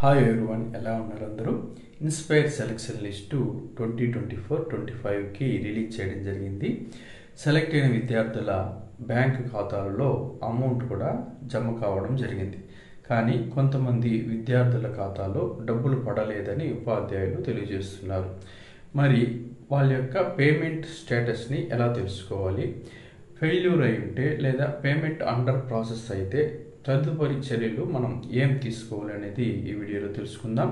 Hi everyone, ఎలా ఉన్నారు అందరూ? ఇన్స్పైర్ సెలక్షన్ లిస్టు 2024-25కి రిలీజ్ చేయడం జరిగింది. సెలెక్ట్ అయిన విద్యార్థుల బ్యాంక్ ఖాతాలలో అమౌంట్ కూడా జమ కావడం జరిగింది. కానీ కొంతమంది విద్యార్థుల ఖాతాలో డబ్బులు పడలేదని ఉపాధ్యాయులు తెలియజేస్తున్నారు. మరి వాళ్ళ యొక్క పేమెంట్ స్టేటస్ని ఎలా తెలుసుకోవాలి? ఫెయిల్యూర్ అయి ఉంటే లేదా పేమెంట్ అండర్ ప్రాసెస్ అయితే తదుపరి చర్యలు మనం ఏం తీసుకోవాలి అనేది ఈ వీడియోలో తెలుసుకుందాం.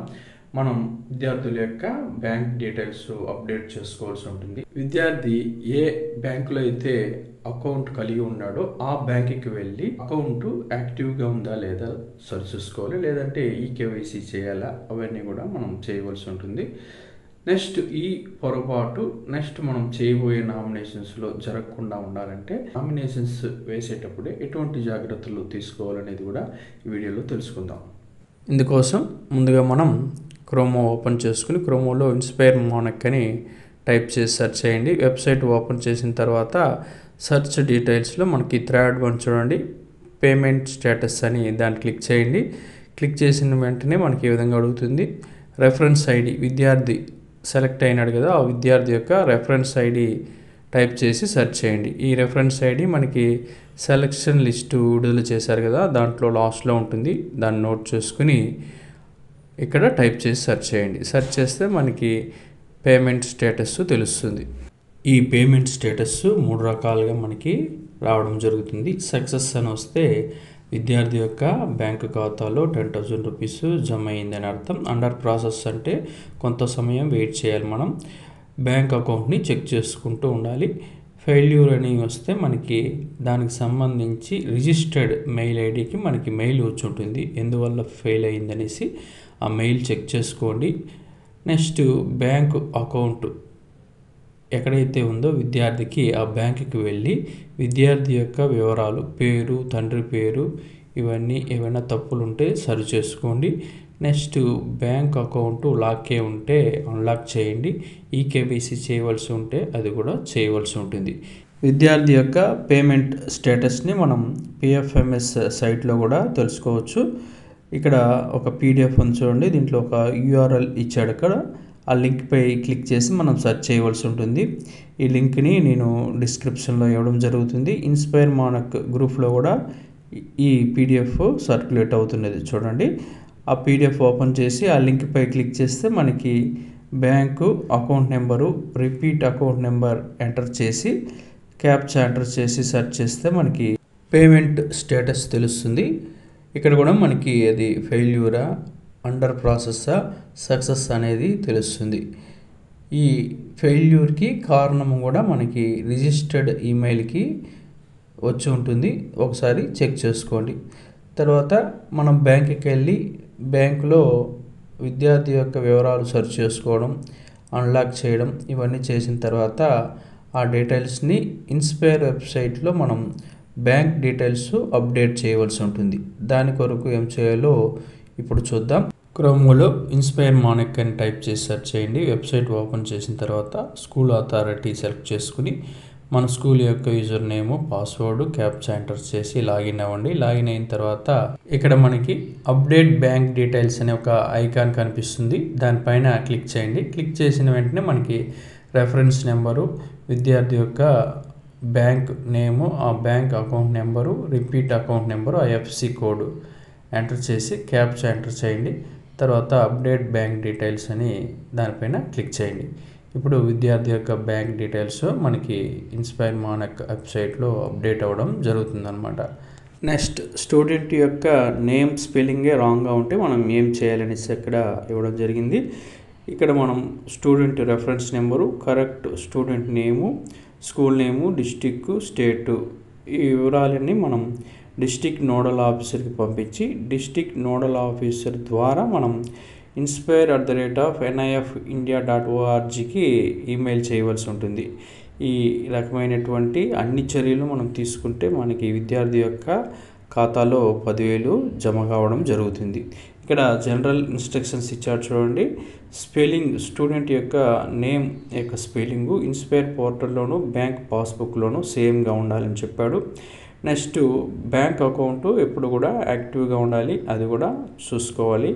మనం విద్యార్థుల యొక్క బ్యాంక్ డీటెయిల్స్ అప్డేట్ చేసుకోవాల్సి ఉంటుంది. విద్యార్థి ఏ బ్యాంకులో అయితే అకౌంట్ కలిగి ఉన్నాడో ఆ బ్యాంకుకి వెళ్ళి అకౌంట్ యాక్టివ్గా ఉందా లేదా సరి చూసుకోవాలి. లేదంటే ఈకేవైసీ చేయాలా, అవన్నీ కూడా మనం చేయవలసి ఉంటుంది. నెక్స్ట్ ఈ పొరపాటు మనం చేయబోయే నామినేషన్స్లో జరగకుండా ఉండాలంటే నామినేషన్స్ వేసేటప్పుడే ఎటువంటి జాగ్రత్తలు తీసుకోవాలనేది కూడా ఈ వీడియోలో తెలుసుకుందాం. ఇందుకోసం ముందుగా మనం క్రోమో ఓపెన్ చేసుకుని క్రోమోలో ఇన్స్పైర్ మోనక్ అని టైప్ చేసి సెర్చ్ చేయండి. వెబ్సైట్ ఓపెన్ చేసిన తర్వాత సెర్చ్ డీటెయిల్స్లో మనకి థర్డ్ వన్ చూడండి, పేమెంట్ స్టేటస్ అని దాన్ని క్లిక్ చేయండి. క్లిక్ చేసిన వెంటనే మనకి ఈ విధంగా అడుగుతుంది. రెఫరెన్స్ ఐడి, విద్యార్థి సెలెక్ట్ అయినాడు కదా, ఆ విద్యార్థి యొక్క రెఫరెన్స్ ఐడి టైప్ చేసి సెర్చ్ చేయండి. ఈ రెఫరెన్స్ ఐడి మనకి సెలక్షన్ లిస్టు విడుదల చేశారు కదా, దాంట్లో లాస్ట్లో ఉంటుంది. దాన్ని నోట్ చేసుకుని ఇక్కడ టైప్ చేసి సెర్చ్ చేయండి. సెర్చ్ చేస్తే మనకి పేమెంట్ స్టేటస్ తెలుస్తుంది. ఈ పేమెంట్ స్టేటస్ 3 రకాలుగా మనకి రావడం జరుగుతుంది. సక్సెస్ అని వస్తే విద్యార్థి యొక్క బ్యాంకు ఖాతాలో 10,000 రూపీస్ జమ అయిందని అర్థం. అండర్ ప్రాసెస్ అంటే కొంత సమయం వెయిట్ చేయాలి, మనం బ్యాంక్ అకౌంట్ని చెక్ చేసుకుంటూ ఉండాలి. ఫెయిల్యూర్ అని వస్తే మనకి దానికి సంబంధించి రిజిస్టర్డ్ మెయిల్ ఐడికి మనకి మెయిల్ వచ్చి ఉంటుంది, ఎందువల్ల ఫెయిల్ అయిందనేసి ఆ మెయిల్ చెక్ చేసుకోండి. నెక్స్ట్ బ్యాంకు అకౌంట్ ఎక్కడైతే ఉందో విద్యార్థికి ఆ బ్యాంకుకి వెళ్ళి విద్యార్థి యొక్క వివరాలు, పేరు, తండ్రి పేరు, ఇవన్నీ ఏమైనా తప్పులు ఉంటే సరి చేసుకోండి. నెక్స్ట్ బ్యాంక్ అకౌంట్ లాక్ అయి ఉంటే అన్లాక్ చేయండి. ఈకేవైసీ చేయవలసి ఉంటే అది కూడా చేయవలసి ఉంటుంది. విద్యార్థి యొక్క పేమెంట్ స్టేటస్ని మనం పిఎఫ్ఎంఎస్ సైట్లో కూడా తెలుసుకోవచ్చు. ఇక్కడ ఒక పీడిఎఫ్ ఉంది చూడండి, దీంట్లో ఒక యూఆర్ఎల్ ఇచ్చాడు. అక్కడ ఆ లింక్పై క్లిక్ చేసి మనం సెర్చ్ చేయవలసి ఉంటుంది. ఈ లింక్ని నేను డిస్క్రిప్షన్లో ఇవ్వడం జరుగుతుంది. ఇన్స్పైర్ మోనక్ గ్రూప్లో కూడా ఈ పీడిఎఫ్ సర్క్యులేట్ అవుతున్నది చూడండి. ఆ పీడిఎఫ్ ఓపెన్ చేసి ఆ లింక్పై క్లిక్ చేస్తే మనకి bank account number, repeat account number enter చేసి క్యాప్చా ఎంటర్ చేసి సెర్చ్ చేస్తే మనకి పేమెంట్ స్టేటస్ తెలుస్తుంది. ఇక్కడ కూడా మనకి అది ఫెయిల్యూరా, అండర్ ప్రాసెస్సా, సక్సెస్ అనేది తెలుస్తుంది. ఈ ఫెయిల్యూర్కి కారణం కూడా మనకి రిజిస్టర్డ్ ఈమెయిల్కి వచ్చి ఉంటుంది, ఒకసారి చెక్ చేసుకోండి. తర్వాత మనం బ్యాంకుకి వెళ్ళి బ్యాంకులో విద్యార్థి యొక్క వివరాలు సెర్చ్ చేసుకోవడం, అన్లాక్ చేయడం, ఇవన్నీ చేసిన తర్వాత ఆ డీటెయిల్స్ని ఇన్స్పైర్ వెబ్సైట్లో మనం బ్యాంక్ డీటెయిల్స్ అప్డేట్ చేయవలసి ఉంటుంది. దాని కొరకు ఏం చేయాలో ఇప్పుడు చూద్దాం. క్రోమోలో ఇన్స్పైర్ మోనక్ అని టైప్ చేసి సెర్చ్ చేయండి. వెబ్సైట్ ఓపెన్ చేసిన తర్వాత స్కూల్ అథారిటీ సెలెక్ట్ చేసుకుని మన స్కూల్ యొక్క user name, password, captcha enter చేసి లాగిన్ అవ్వండి. లాగిన్ అయిన తర్వాత ఇక్కడ మనకి అప్డేట్ బ్యాంక్ డీటెయిల్స్ అనే ఒక ఐకాన్ కనిపిస్తుంది, దానిపైన క్లిక్ చేయండి. క్లిక్ చేసిన వెంటనే మనకి రెఫరెన్స్ నెంబరు, విద్యార్థి యొక్క బ్యాంక్ నేము, ఆ bank account number, repeat account number, IFSC code enter చేసి క్యాప్చా ఎంటర్ చేయండి. తర్వాత అప్డేట్ బ్యాంక్ డీటెయిల్స్ అని దానిపైన క్లిక్ చేయండి. ఇప్పుడు విద్యార్థి యొక్క బ్యాంక్ డీటెయిల్స్ మనకి ఇన్స్పైర్ మోనక్ వెబ్సైట్లో అప్డేట్ అవ్వడం జరుగుతుందన్నమాట. నెక్స్ట్ స్టూడెంట్ యొక్క నేమ్ స్పెల్లింగే రాంగ్గా ఉంటే మనం ఏం చేయాలనేసి ఇక్కడ ఇవ్వడం జరిగింది. ఇక్కడ మనం student reference number, correct student name, school name, district, state, ఈ వివరాలన్నీ మనం డిస్ట్రిక్ట్ నోడల్ ఆఫీసర్కి పంపించి డిస్ట్రిక్ట్ నోడల్ ఆఫీసర్ ద్వారా మనం inspire@nifindia.orgకి ఈమెయిల్ చేయవలసి ఉంటుంది. ఈ రకమైనటువంటి అన్ని చర్యలు మనం తీసుకుంటే మనకి విద్యార్థి యొక్క ఖాతాలో 10,000 జమ కావడం జరుగుతుంది. ఇక్కడ జనరల్ ఇన్స్ట్రక్షన్స్ ఇచ్చారు చూడండి. స్పెల్లింగ్, స్టూడెంట్ యొక్క నేమ్ యొక్క స్పెల్లింగు ఇన్స్పైర్ పోర్టల్లోను బ్యాంక్ పాస్బుక్లోను సేమ్గా ఉండాలని చెప్పాడు. నెక్స్ట్ బ్యాంక్ అకౌంట్ ఎప్పుడు కూడా యాక్టివ్గా ఉండాలి, అది కూడా చూసుకోవాలి.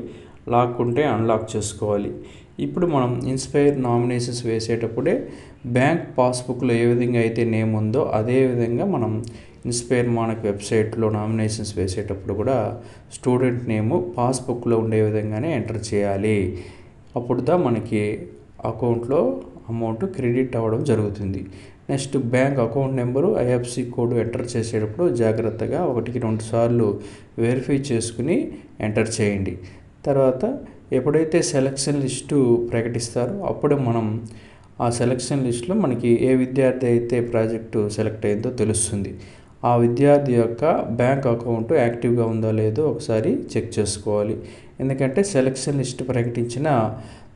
లాక్ ఉంటే అన్లాక్ చేసుకోవాలి. ఇప్పుడు మనం ఇన్స్పైర్ నామినేషన్స్ వేసేటప్పుడే బ్యాంక్ పాస్బుక్లో ఏ విధంగా అయితే నేమ్ ఉందో అదే విధంగా మనం ఇన్స్పైర్ మనకు వెబ్సైట్లో నామినేషన్స్ వేసేటప్పుడు కూడా స్టూడెంట్ నేము పాస్బుక్లో ఉండే విధంగానే ఎంటర్ చేయాలి. అప్పుడు మనకి అకౌంట్లో అమౌంట్ క్రెడిట్ అవ్వడం జరుగుతుంది. Next bank account number IFC code enter చేసేటప్పుడు జాగ్రత్తగా 1కి 2 సార్లు వెరిఫై చేసుకుని ఎంటర్ చేయండి. తర్వాత ఎప్పుడైతే సెలక్షన్ లిస్టు ప్రకటిస్తారో అప్పుడే మనం ఆ సెలక్షన్ లిస్టులో మనకి ఏ విద్యార్థి అయితే ప్రాజెక్టు సెలెక్ట్ అయిందో తెలుస్తుంది. ఆ విద్యార్థి యొక్క బ్యాంక్ అకౌంట్ యాక్టివ్గా ఉందో లేదో ఒకసారి చెక్ చేసుకోవాలి. ఎందుకంటే సెలక్షన్ లిస్ట్ ప్రకటించిన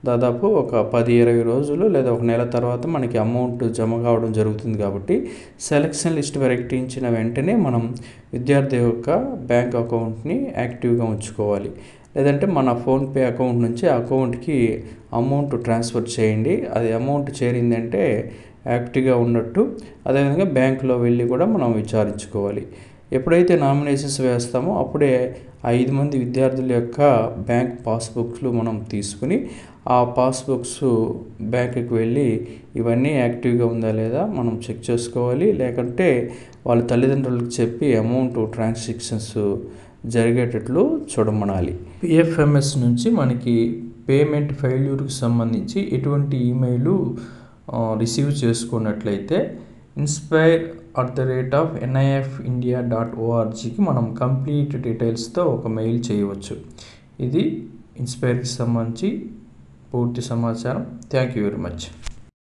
దాదాపు ఒక 10-20 రోజులు లేదా ఒక నెల తర్వాత మనకి అమౌంట్ జమ కావడం జరుగుతుంది. కాబట్టి సెలక్షన్ లిస్ట్ ప్రకటించిన వెంటనే మనం విద్యార్థి యొక్క బ్యాంక్ అకౌంట్ని యాక్టివ్గా ఉంచుకోవాలి. లేదంటే మన ఫోన్పే అకౌంట్ నుంచి అకౌంట్కి అమౌంట్ ట్రాన్స్ఫర్ చేయండి. అది అమౌంట్ చేరిందంటే యాక్టివ్గా ఉన్నట్టు. అదేవిధంగా బ్యాంకులో వెళ్ళి కూడా మనం విచారించుకోవాలి. ఎప్పుడైతే నామినేషన్స్ వేస్తామో అప్పుడే 5 మంది విద్యార్థుల యొక్క బ్యాంక్ పాస్బుక్స్లు మనం తీసుకుని ఆ పాస్బుక్స్ బ్యాంకుకి వెళ్ళి ఇవన్నీ యాక్టివ్గా ఉందా లేదా మనం చెక్ చేసుకోవాలి. లేకుంటే వాళ్ళ తల్లిదండ్రులకు చెప్పి అమౌంట్ ట్రాన్సాక్షన్స్ జరిగేటట్లు చూడమనాలి. పిఎఫ్ఎంఎస్ నుంచి మనకి పేమెంట్ ఫెయిల్యూర్కి సంబంధించి ఎటువంటి ఈమెయిల్ రిసీవ్ చేసుకున్నట్లయితే inspire@nifindia.orgకి మనం కంప్లీట్ డీటెయిల్స్తో ఒక మెయిల్ చేయవచ్చు. ఇది ఇన్స్పైర్కి సంబంధించి పూర్తి సమాచారం. Thank you very much.